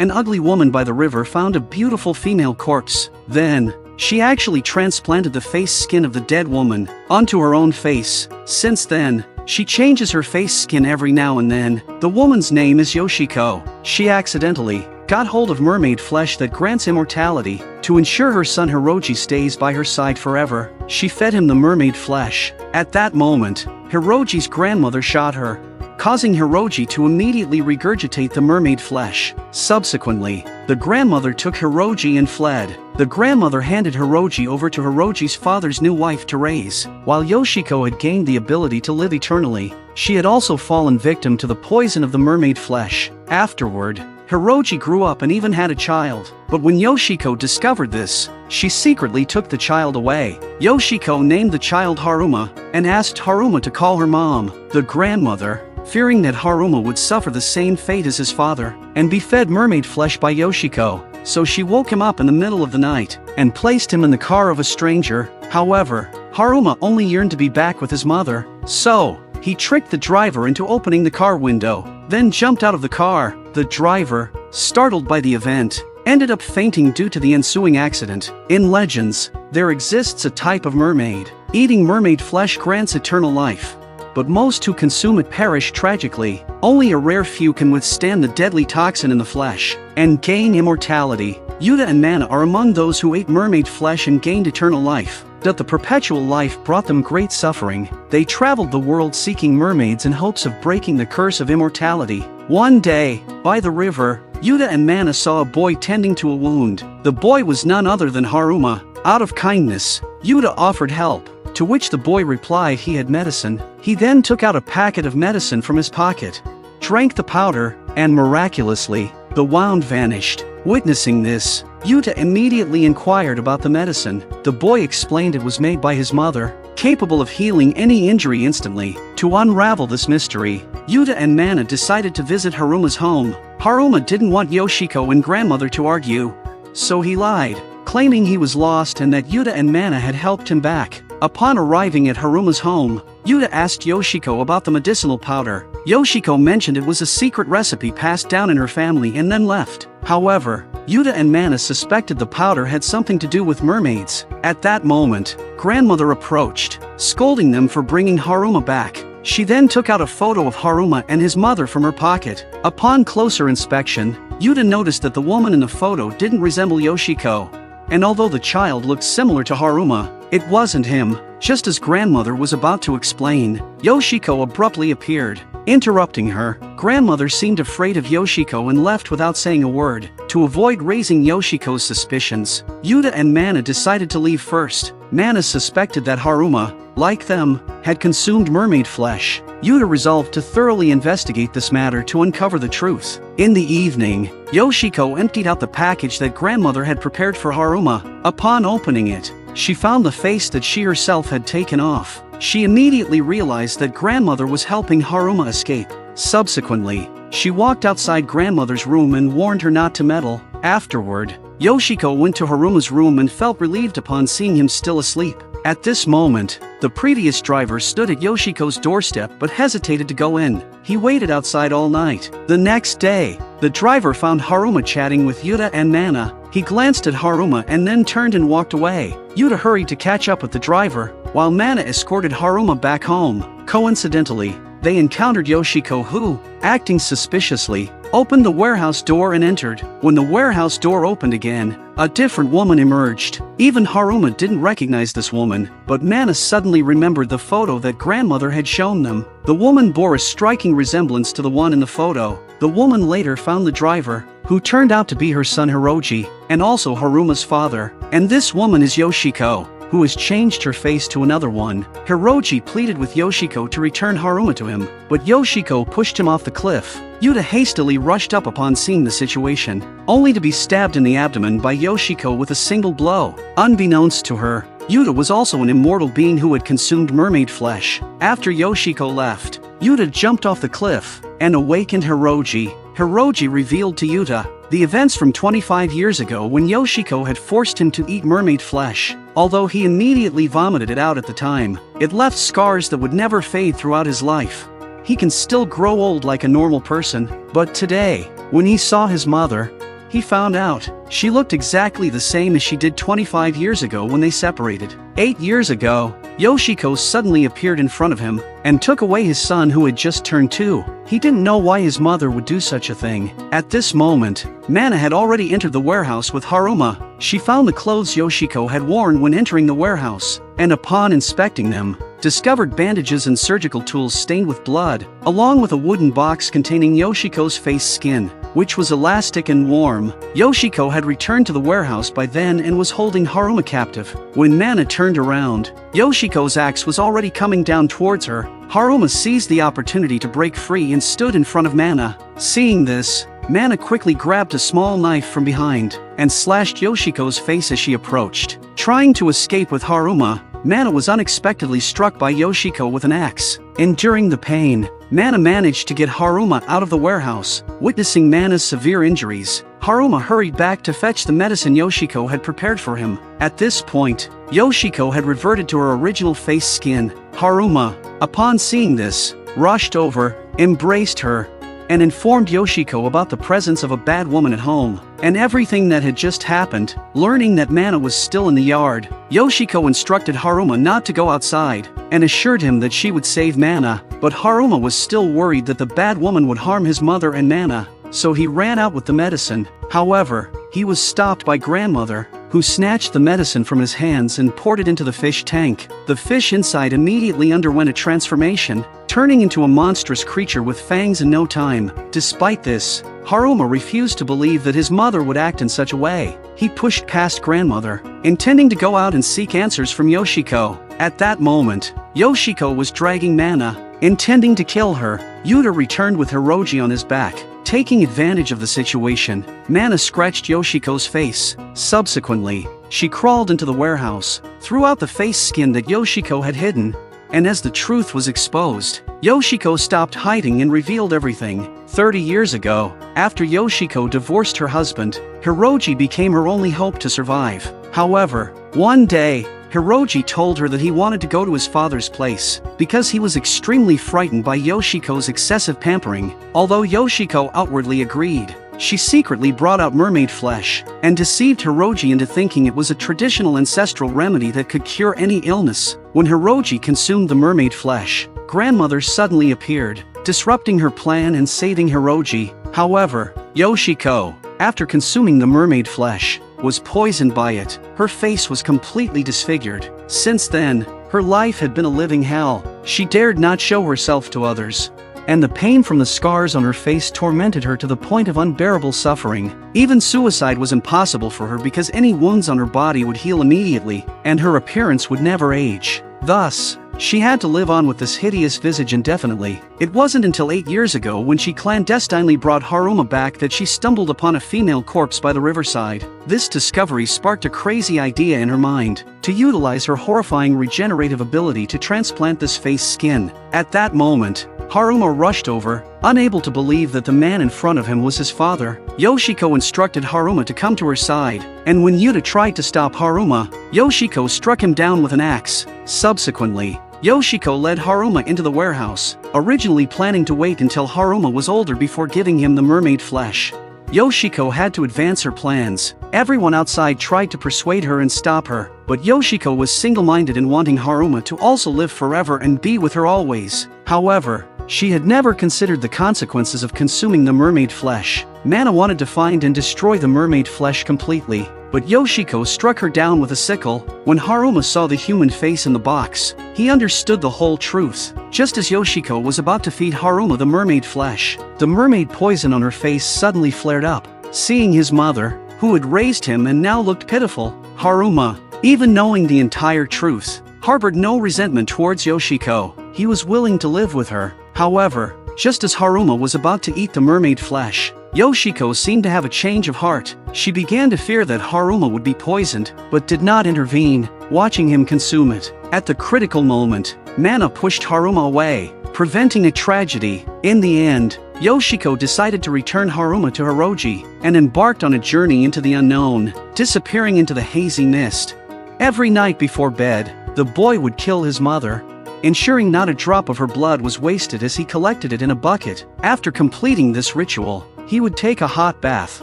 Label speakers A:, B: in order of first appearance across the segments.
A: an ugly woman by the river found a beautiful female corpse. Then, she actually transplanted the face skin of the dead woman onto her own face. Since then, she changes her face skin every now and then. The woman's name is Yoshiko. She accidentally got hold of mermaid flesh that grants immortality. To ensure her son Haruki stays by her side forever, she fed him the mermaid flesh. At that moment, Haruki's grandmother shot her, causing Haruki to immediately regurgitate the mermaid flesh. Subsequently, the grandmother took Haruki and fled. The grandmother handed Haruki over to Haruki's father's new wife to raise. While Yoshiko had gained the ability to live eternally, she had also fallen victim to the poison of the mermaid flesh. Afterward, Haruki grew up and even had a child. But when Yoshiko discovered this, she secretly took the child away. Yoshiko named the child Haruma, and asked Haruma to call her mom. The grandmother, fearing that Haruma would suffer the same fate as his father, and be fed mermaid flesh by Yoshiko, so she woke him up in the middle of the night, and placed him in the car of a stranger. However, Haruma only yearned to be back with his mother, so he tricked the driver into opening the car window, then jumped out of the car. The driver, startled by the event, ended up fainting due to the ensuing accident. In legends, there exists a type of mermaid. Eating mermaid flesh grants eternal life, but most who consume it perish tragically. Only a rare few can withstand the deadly toxin in the flesh and gain immortality. Yuta and Mana are among those who ate mermaid flesh and gained eternal life. That the perpetual life brought them great suffering. They traveled the world seeking mermaids in hopes of breaking the curse of immortality. One day, by the river, Yuta and Mana saw a boy tending to a wound. The boy was none other than Haruma. Out of kindness, Yuta offered help, to which the boy replied he had medicine. He then took out a packet of medicine from his pocket, drank the powder, and miraculously, the wound vanished. Witnessing this, Yuta immediately inquired about the medicine. The boy explained it was made by his mother, capable of healing any injury instantly. To unravel this mystery, Yuta and Mana decided to visit Haruma's home. Haruma didn't want Yoshiko and grandmother to argue, so he lied, claiming he was lost and that Yuta and Mana had helped him back. Upon arriving at Haruma's home, Yuta asked Yoshiko about the medicinal powder. Yoshiko mentioned it was a secret recipe passed down in her family and then left. However, Yuta and Mana suspected the powder had something to do with mermaids. At that moment, grandmother approached, scolding them for bringing Haruma back. She then took out a photo of Haruma and his mother from her pocket. Upon closer inspection, Yuta noticed that the woman in the photo didn't resemble Yoshiko, and although the child looked similar to Haruma, it wasn't him. Just as grandmother was about to explain, Yoshiko abruptly appeared, interrupting her. Grandmother seemed afraid of Yoshiko and left without saying a word. To avoid raising Yoshiko's suspicions, Yuta and Mana decided to leave first. Mana suspected that Haruma, like them, had consumed mermaid flesh. Yuta resolved to thoroughly investigate this matter to uncover the truth. In the evening, Yoshiko emptied out the package that grandmother had prepared for Haruma. Upon opening it, she found the face that she herself had taken off. She immediately realized that grandmother was helping Haruma escape. Subsequently, she walked outside grandmother's room and warned her not to meddle. Afterward, Yoshiko went to Haruma's room and felt relieved upon seeing him still asleep. At this moment, the previous driver stood at Yoshiko's doorstep but hesitated to go in. He waited outside all night. The next day, the driver found Haruma chatting with Yuta and Mana. He glanced at Haruma and then turned and walked away. Yuta hurried to catch up with the driver, while Mana escorted Haruma back home. Coincidentally, they encountered Yoshiko who, acting suspiciously, opened the warehouse door and entered. When the warehouse door opened again, a different woman emerged. Even Haruma didn't recognize this woman, but Mana suddenly remembered the photo that grandmother had shown them. The woman bore a striking resemblance to the one in the photo. The woman later found the driver, who turned out to be her son Haruki, and also Haruma's father. And this woman is Yoshiko, who has changed her face to another one. Haruki pleaded with Yoshiko to return Haruma to him, but Yoshiko pushed him off the cliff. Yuta hastily rushed up upon seeing the situation, only to be stabbed in the abdomen by Yoshiko with a single blow. Unbeknownst to her, Yuta was also an immortal being who had consumed mermaid flesh. After Yoshiko left, Yuta jumped off the cliff and awakened Haruki. Haruki revealed to Yuta the events from 25 years ago when Yoshiko had forced him to eat mermaid flesh. Although he immediately vomited it out at the time, it left scars that would never fade throughout his life. He can still grow old like a normal person, but today, when he saw his mother, he found out she looked exactly the same as she did 25 years ago when they separated. 8 years ago, Yoshiko suddenly appeared in front of him and took away his son who had just turned 2. He didn't know why his mother would do such a thing. At this moment, Mana had already entered the warehouse with Haruma. She found the clothes Yoshiko had worn when entering the warehouse, and upon inspecting them, discovered bandages and surgical tools stained with blood, along with a wooden box containing Yoshiko's face skin, which was elastic and warm. Yoshiko had returned to the warehouse by then and was holding Haruma captive. When Mana turned around, Yoshiko's axe was already coming down towards her. Haruma seized the opportunity to break free and stood in front of Mana. Seeing this, Mana quickly grabbed a small knife from behind and slashed Yoshiko's face as she approached. Trying to escape with Haruma, Mana was unexpectedly struck by Yoshiko with an axe. Enduring the pain, Mana managed to get Haruma out of the warehouse. Witnessing Mana's severe injuries, Haruma hurried back to fetch the medicine Yoshiko had prepared for him. At this point, Yoshiko had reverted to her original face skin. Haruma, upon seeing this, rushed over, embraced her, and informed Yoshiko about the presence of a bad woman at home, and everything that had just happened. Learning that Mana was still in the yard, Yoshiko instructed Haruma not to go outside, and assured him that she would save Mana, but Haruma was still worried that the bad woman would harm his mother and Mana, so he ran out with the medicine. However, he was stopped by grandmother, who snatched the medicine from his hands and poured it into the fish tank. The fish inside immediately underwent a transformation, turning into a monstrous creature with fangs in no time. Despite this, Haruma refused to believe that his mother would act in such a way. He pushed past grandmother, intending to go out and seek answers from Yoshiko. At that moment, Yoshiko was dragging Mana, intending to kill her. Yuta returned with Hiroji on his back. Taking advantage of the situation, Mana scratched Yoshiko's face. Subsequently, she crawled into the warehouse, threw out the face skin that Yoshiko had hidden, and as the truth was exposed, Yoshiko stopped hiding and revealed everything. 30 years ago, after Yoshiko divorced her husband, Hiroji became her only hope to survive. However, one day, Hiroji told her that he wanted to go to his father's place because he was extremely frightened by Yoshiko's excessive pampering. Although Yoshiko outwardly agreed, she secretly brought out mermaid flesh and deceived Hiroji into thinking it was a traditional ancestral remedy that could cure any illness. When Hiroji consumed the mermaid flesh, grandmother suddenly appeared, disrupting her plan and saving Hiroji. However, Yoshiko, after consuming the mermaid flesh, was poisoned by it. Her face was completely disfigured. Since then, her life had been a living hell. She dared not show herself to others, and the pain from the scars on her face tormented her to the point of unbearable suffering. Even suicide was impossible for her because any wounds on her body would heal immediately, and her appearance would never age. Thus, she had to live on with this hideous visage indefinitely. It wasn't until 8 years ago when she clandestinely brought Haruma back that she stumbled upon a female corpse by the riverside. This discovery sparked a crazy idea in her mind, to utilize her horrifying regenerative ability to transplant this face skin. At that moment, Haruma rushed over, unable to believe that the man in front of him was his father. Yoshiko instructed Haruma to come to her side, and when Yuta tried to stop Haruma, Yoshiko struck him down with an axe. Subsequently, Yoshiko led Haruma into the warehouse, originally planning to wait until Haruma was older before giving him the mermaid flesh. Yoshiko had to advance her plans. Everyone outside tried to persuade her and stop her, but Yoshiko was single-minded in wanting Haruma to also live forever and be with her always. However, she had never considered the consequences of consuming the mermaid flesh. Mana wanted to find and destroy the mermaid flesh completely, but Yoshiko struck her down with a sickle. When Haruma saw the human face in the box, he understood the whole truth. Just as Yoshiko was about to feed Haruma the mermaid flesh, the mermaid poison on her face suddenly flared up. Seeing his mother, who had raised him and now looked pitiful, Haruma, even knowing the entire truth, harbored no resentment towards Yoshiko. He was willing to live with her. However, just as Haruma was about to eat the mermaid flesh, Yoshiko seemed to have a change of heart. She began to fear that Haruma would be poisoned, but did not intervene, watching him consume it. At the critical moment, Mana pushed Haruma away, preventing a tragedy. In the end, Yoshiko decided to return Haruma to Hiroji, and embarked on a journey into the unknown, disappearing into the hazy mist. Every night before bed, the boy would kill his mother, ensuring not a drop of her blood was wasted as he collected it in a bucket. After completing this ritual, he would take a hot bath,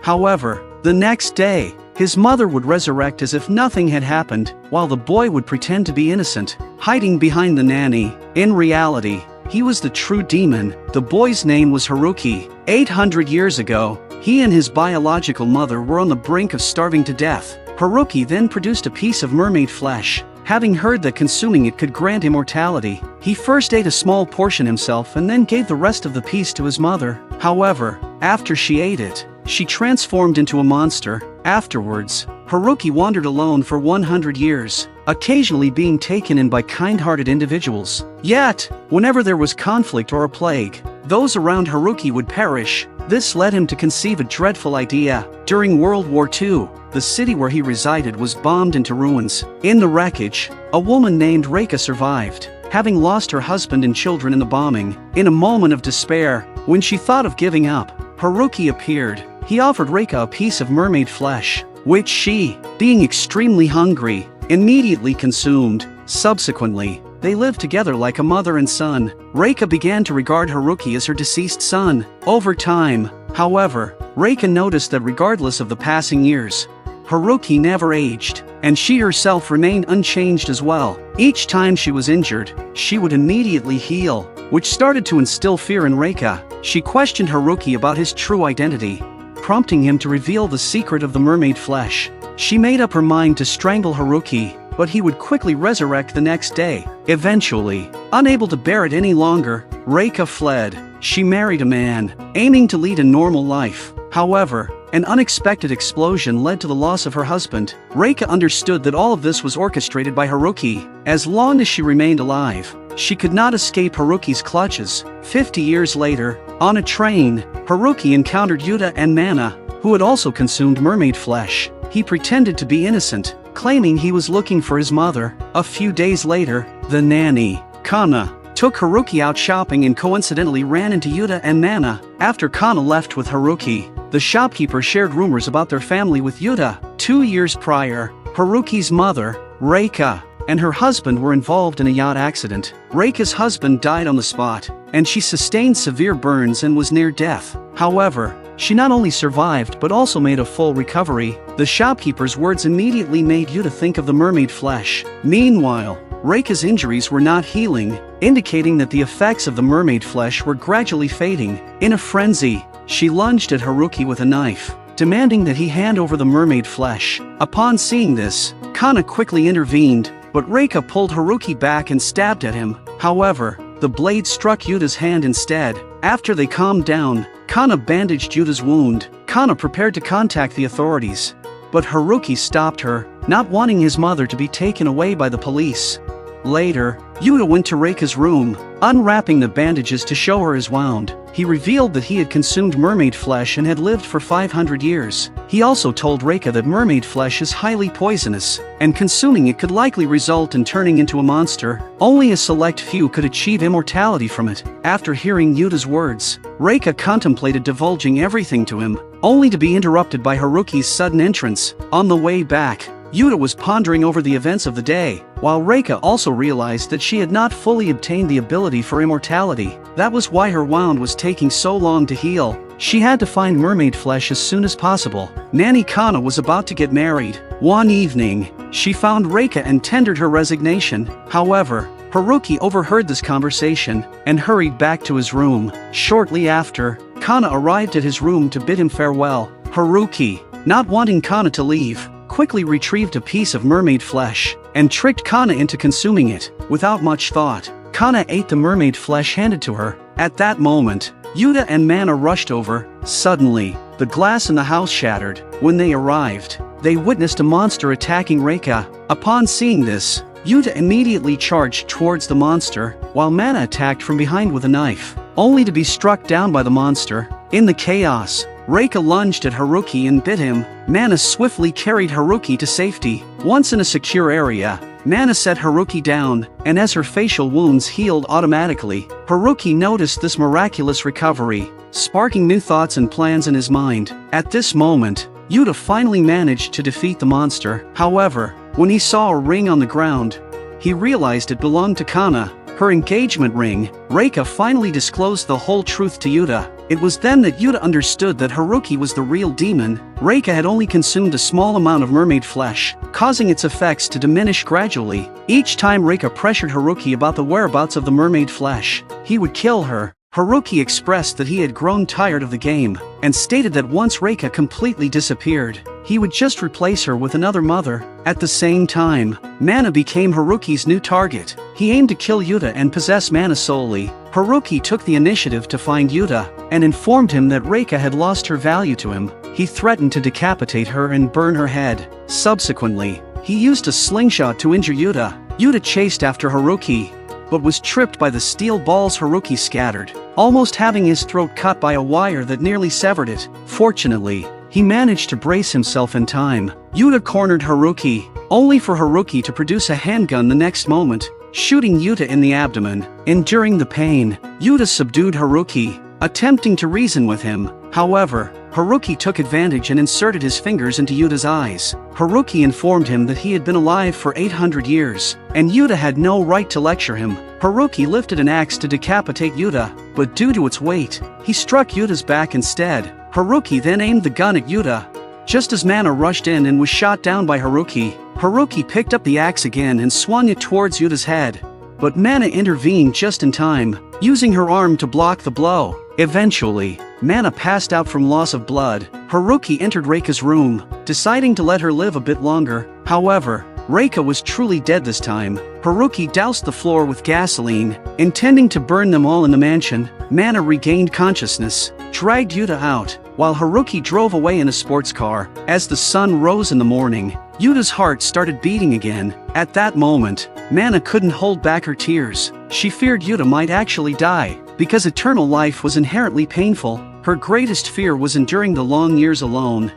A: However, the next day, his mother would resurrect as if nothing had happened, while the boy would pretend to be innocent, hiding behind the nanny. In reality, he was the true demon. The boy's name was Haruki. 800 years ago, he and his biological mother were on the brink of starving to death. Haruki then produced a piece of mermaid flesh. Having heard that consuming it could grant immortality, he first ate a small portion himself and then gave the rest of the piece to his mother. However, after she ate it, she transformed into a monster. Afterwards, Haruki wandered alone for 100 years, occasionally being taken in by kind-hearted individuals. Yet, whenever there was conflict or a plague, those around Haruki would perish. This led him to conceive a dreadful idea. During World War II, the city where he resided was bombed into ruins. In the wreckage, a woman named Reika survived, having lost her husband and children in the bombing. In a moment of despair, when she thought of giving up, Haruki appeared. He offered Reika a piece of mermaid flesh, which she, being extremely hungry, immediately consumed. Subsequently, they lived together like a mother and son. Reika began to regard Haruki as her deceased son. Over time, however, Reika noticed that regardless of the passing years, Haruki never aged, and she herself remained unchanged as well. Each time she was injured, she would immediately heal, which started to instill fear in Reika. She questioned Haruki about his true identity, prompting him to reveal the secret of the mermaid flesh. She made up her mind to strangle Haruki, but he would quickly resurrect the next day. Eventually, unable to bear it any longer, Reika fled. She married a man, aiming to lead a normal life. However, an unexpected explosion led to the loss of her husband. Reika understood that all of this was orchestrated by Haruki. As long as she remained alive, she could not escape Haruki's clutches. 50 years later, on a train, Haruki encountered Yuta and Mana, who had also consumed mermaid flesh. He pretended to be innocent, claiming he was looking for his mother. A few days later, the nanny, Kana, took Haruki out shopping and coincidentally ran into Yuta and Mana. After Kana left with Haruki, the shopkeeper shared rumors about their family with Yuta. 2 years prior, Haruki's mother, Reika, and her husband were involved in a yacht accident. Reika's husband died on the spot, and she sustained severe burns and was near death. However, she not only survived but also made a full recovery. The shopkeeper's words immediately made Yuta think of the mermaid flesh. Meanwhile, Reika's injuries were not healing, indicating that the effects of the mermaid flesh were gradually fading. In a frenzy, she lunged at Haruki with a knife, demanding that he hand over the mermaid flesh. Upon seeing this, Kana quickly intervened, but Reika pulled Haruki back and stabbed at him. However, the blade struck Yuta's hand instead. After they calmed down, Kana bandaged Yuta's wound. Kana prepared to contact the authorities, but Haruki stopped her, not wanting his mother to be taken away by the police. Later, Yuta went to Reika's room, unwrapping the bandages to show her his wound. He revealed that he had consumed mermaid flesh and had lived for 500 years. He also told Reika that mermaid flesh is highly poisonous, and consuming it could likely result in turning into a monster. Only a select few could achieve immortality from it. After hearing Yuta's words, Reika contemplated divulging everything to him, only to be interrupted by Haruki's sudden entrance. On the way back, Yuta was pondering over the events of the day, while Reika also realized that she had not fully obtained the ability for immortality. That was why her wound was taking so long to heal. She had to find mermaid flesh as soon as possible. Nanny Kana was about to get married. One evening, she found Reika and tendered her resignation. However, Haruki overheard this conversation and hurried back to his room. Shortly after, Kana arrived at his room to bid him farewell. Haruki, not wanting Kana to leave, quickly retrieved a piece of mermaid flesh and tricked Kana into consuming it. Without much thought, Kana ate the mermaid flesh handed to her. At that moment, Yuta and Mana rushed over. Suddenly, the glass in the house shattered. When they arrived, they witnessed a monster attacking Reika. Upon seeing this, Yuta immediately charged towards the monster, while Mana attacked from behind with a knife, only to be struck down by the monster. In the chaos, Reika lunged at Haruki and bit him. Mana swiftly carried Haruki to safety. Once in a secure area, Mana set Haruki down, and as her facial wounds healed automatically, Haruki noticed this miraculous recovery, sparking new thoughts and plans in his mind. At this moment, Yuta finally managed to defeat the monster. However, when he saw a ring on the ground, he realized it belonged to Kana, her engagement ring. Reika finally disclosed the whole truth to Yuta. It was then that Yuta understood that Haruki was the real demon. Reika had only consumed a small amount of mermaid flesh, causing its effects to diminish gradually. Each time Reika pressured Haruki about the whereabouts of the mermaid flesh, he would kill her. Haruki expressed that he had grown tired of the game, and stated that once Reika completely disappeared, he would just replace her with another mother. At the same time, Mana became Haruki's new target. He aimed to kill Yuta and possess Mana solely. Haruki took the initiative to find Yuta, and informed him that Reika had lost her value to him. He threatened to decapitate her and burn her head. Subsequently, he used a slingshot to injure Yuta. Yuta chased after Haruki, but was tripped by the steel balls Haruki scattered, almost having his throat cut by a wire that nearly severed it. Fortunately, he managed to brace himself in time. Yuta cornered Haruki, only for Haruki to produce a handgun the next moment, shooting Yuta in the abdomen. Enduring the pain, Yuta subdued Haruki, attempting to reason with him. However, Haruki took advantage and inserted his fingers into Yuta's eyes. Haruki informed him that he had been alive for 800 years, and Yuta had no right to lecture him. Haruki lifted an axe to decapitate Yuta, but due to its weight, he struck Yuta's back instead. Haruki then aimed the gun at Yuta, just as Mana rushed in and was shot down by Haruki. Haruki picked up the axe again and swung it towards Yuta's head, but Mana intervened just in time, using her arm to block the blow. Eventually, Mana passed out from loss of blood. Haruki entered Reika's room, deciding to let her live a bit longer. However, Reika was truly dead this time. Haruki doused the floor with gasoline, intending to burn them all in the mansion. Mana regained consciousness, dragged Yuta out, while Haruki drove away in a sports car. As the sun rose in the morning, Yuta's heart started beating again. At that moment, Mana couldn't hold back her tears. She feared Yuta might actually die, because eternal life was inherently painful. Her greatest fear was enduring the long years alone.